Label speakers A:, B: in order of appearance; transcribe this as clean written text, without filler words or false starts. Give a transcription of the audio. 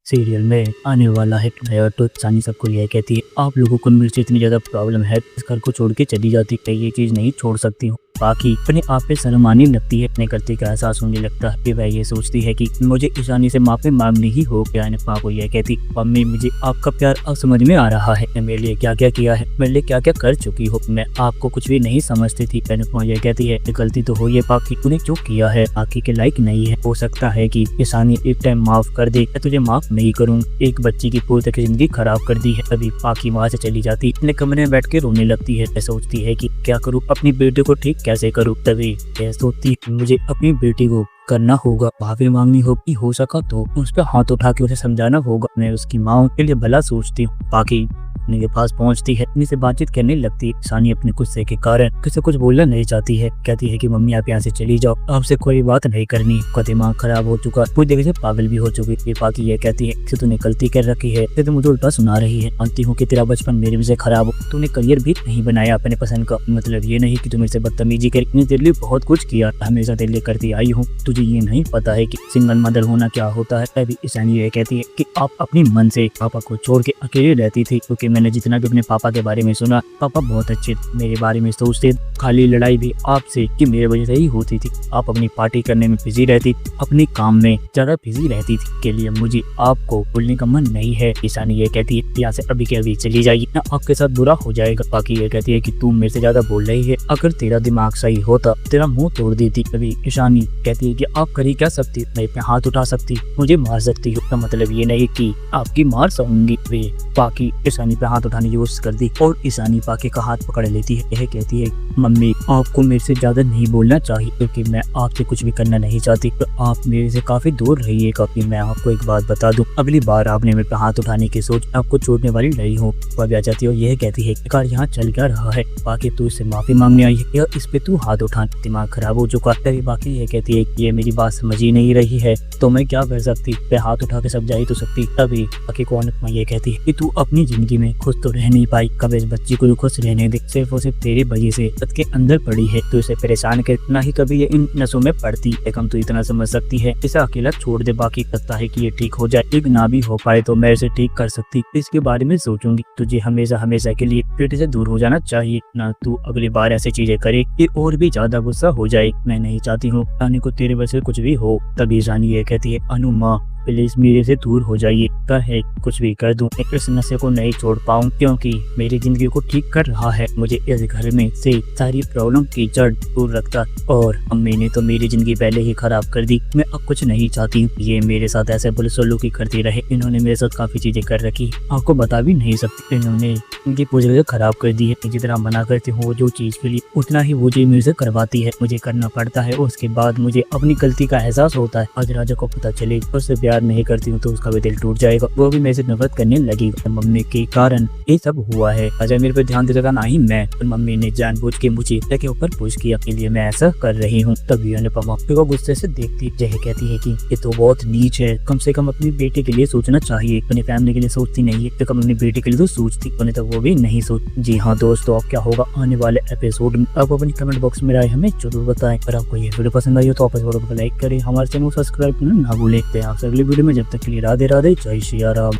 A: Serial में आने वाला है नया तो सानी सबको यह कहती है, आप लोगों को मिर्च इतनी ज्यादा प्रॉब्लम है, इस घर को छोड़ के चली जाती है, ये चीज नहीं छोड़ सकती हूँ। बाकी अपने आप पे शर्म आने लगती है, अपने गलती का एहसास होने लगता है। वह ये सोचती है कि मुझे ईशानी से माफी मांगनी ही हो। क्या माँ को यह कहती, मम्मी मुझे आपका प्यार अब समझ में आ रहा है, मेरे लिए क्या क्या किया है, मेरे लिए क्या क्या कर चुकी हो, मैं आपको कुछ भी नहीं समझती थी। अनुपमा यह कहती है, गलती तो हो ये बाकी तूने जो किया है बाकी के लायक नहीं है, हो सकता है कि ईशानी एक टाइम माफ कर दे, मैं तुझे माफ नहीं करूँ। एक बच्ची की पूरी तरह जिंदगी खराब कर दी है। तभी पाकी वहाँ से चली जाती, अपने कमरे में बैठ के रोने लगती है। सोचती है कि क्या करूँ, अपनी बेटी को ठीक कैसे करूँ। तभी यह सोचती मुझे अपनी बेटी को करना होगा, माफी मांगनी होगी, हो सका तो उस पर हाथ उठा के उसे समझाना होगा। मैं उसकी माँ के लिए भला सोचती हूँ। बाकी अपने के पास पहुंचती है, अपने से बातचीत करने लगती है। सानी अपने गुस्से के कारण किसी कुछ बोलना नहीं चाहती है, कहती है कि मम्मी आप यहाँ से चली जाओ, आपसे कोई बात नहीं करनी, का दिमाग खराब हो चुका, पूरी जगह से पागल भी हो चुकी है। बाकी ये कहती है कि तूने गलती कर रखी है, तो मुझे उल्टा सुना रही है, मानती हूँ कि तेरा बचपन मेरे वजह से खराब हो, तूने करियर भी नहीं बनाया अपने पसंद का, मतलब ये नहीं कि तू मेरे से बदतमीजी कर, तेरे लिए बहुत कुछ किया, हमेशा तेरे लिए करती आई हूँ, तुझे ये नहीं पता है कि सिंगल मदर होना क्या होता है। तभी ईशानी ये कहती है कि आप अपनी मन से पापा को छोड़ के अकेले रहती थी, क्योंकि मैंने जितना भी अपने पापा के बारे में सुना, पापा बहुत अच्छे मेरे बारे में सोचते, खाली लड़ाई भी आपसे कि मेरे वजह से ही होती थी, आप अपनी पार्टी करने में बिजी रहती, अपने काम में ज्यादा बिजी रहती थी, के लिए मुझे आपको भूलने का मन नहीं है। ईशानी ये कहती है यहाँ से अभी के अभी चली जाएगी ना, आपके साथ बुरा हो जाएगा। बाकी ये कहती है कि तू मेरे से ज्यादा बोल रही है, अगर तेरा दिमाग सही होता तेरा मुंह तोड़ देती। तभी ईशानी कहती है कि आप कर ही क्या सकती, मैं पे हाथ उठा सकती, मुझे मार सकती हो, तो मतलब ये नहीं कि आपकी मार सहूंगी। वे बाकी ईशानी पे हाथ उठाने की कोशिश कर दी और ईशानी पाके का हाथ पकड़ लेती है। यह कहती है मम्मी आपको मेरे से ज्यादा नहीं बोलना चाहिए, क्योंकि मैं आपसे कुछ भी करना नहीं चाहती, तो आप मेरे से काफी दूर रहिए। काफी मैं आपको एक बात बता दूं, अगली बार आपने मेरे पे हाथ उठाने की सोच आपको छोड़ने वाली नहीं हो। वह भी आ जाती है और यह कहती है कार यहाँ चल क्या रहा है, बाकी तू इससे माफी मांगने आई है या इस पे तू हाथ उठा, दिमाग खराब हो चुका है। बाकी ये कहती है ये मेरी बात समझ ही नहीं रही है, तो मैं क्या कर सकती, पे हाथ उठा के समझा ही तो सकती। तभी बाकी को अनुपमा ये कहती है कि तू अपनी जिंदगी में खुश तो रह नहीं पाई, कभी इस बच्ची को खुश रहने दे, सिर्फ और सिर्फ तेरी वजह से के अंदर पड़ी है, तो इसे परेशान करना ही कभी ये इन नसों में पड़ती है। कम तो इतना समझ सकती है, इसे अकेला छोड़ दे, बाकी लगता है कि ये ठीक हो जाए, ठीक ना भी हो पाए तो मैं इसे ठीक कर सकती, इसके बारे में सोचूंगी। तुझे हमेशा हमेशा के लिए बेटे से दूर हो जाना चाहिए, ना तू अगली बार ऐसी चीजें करे कि और भी ज्यादा गुस्सा हो जाए, मैं नहीं चाहती हूँ रानी को तेरे वजह से कुछ भी हो। तभी रानी ये कहती है अनुमा प्लीज मेरे से दूर हो जाइए, है कुछ भी कर दूं, इस नशे को नहीं छोड़ पाऊं, क्योंकि मेरी जिंदगी को ठीक कर रहा है, मुझे इस घर में से सारी प्रॉब्लम की जड़ दूर रखता, और अम्मी ने तो मेरी जिंदगी पहले ही खराब कर दी, मैं अब कुछ नहीं चाहती। ये मेरे साथ ऐसे बुलसुलूकी करती रहे, इन्होंने मेरे साथ काफी चीजें कर रखी, आपको बता भी नहीं सकती, इन्होंने इनकी पूरी जगह खराब कर दी है। जितना मना करती हूँ जो चीज के लिए, उतना ही वो चीज मेरे से करवाती है, मुझे करना पड़ता है, उसके बाद मुझे अपनी गलती का एहसास होता है। आज राजा को पता चले उससे प्यार नहीं करती हूँ तो उसका भी दिल टूट जाएगा, वो भी मेरे से नफरत करने लगेगा। मम्मी के कारण ये सब हुआ है, अजय मेरे पे ध्यान देता ना ही मैं, और मम्मी ने जानबूझ के मुझे के ऊपर पुश किया, के लिए मैं ऐसा कर रही हूँ। तभी अनुपमा को गुस्से से देखती जय कहती है कि ये तो बहुत नीच है, कम से कम अपनी बेटी के लिए सोचना चाहिए, अपनी फैमिली के लिए सोचती नहीं है, तो कम अपनी बेटी के लिए तो सोचती, उन्हें तो वो भी नहीं सोच। जी हाँ दोस्तों, अब क्या होगा आने वाले एपिसोड में, आप अपनी कमेंट बॉक्स में राय हमें जरूर बताएं। अगर आपको ये वीडियो पसंद आई हो तो आप इस वीडियो को लाइक करें, हमारे चैनल को सब्सक्राइब करना ना भूलें। आपसे अगली वीडियो में, जब तक के लिए राधे राधे, जय श्री राम।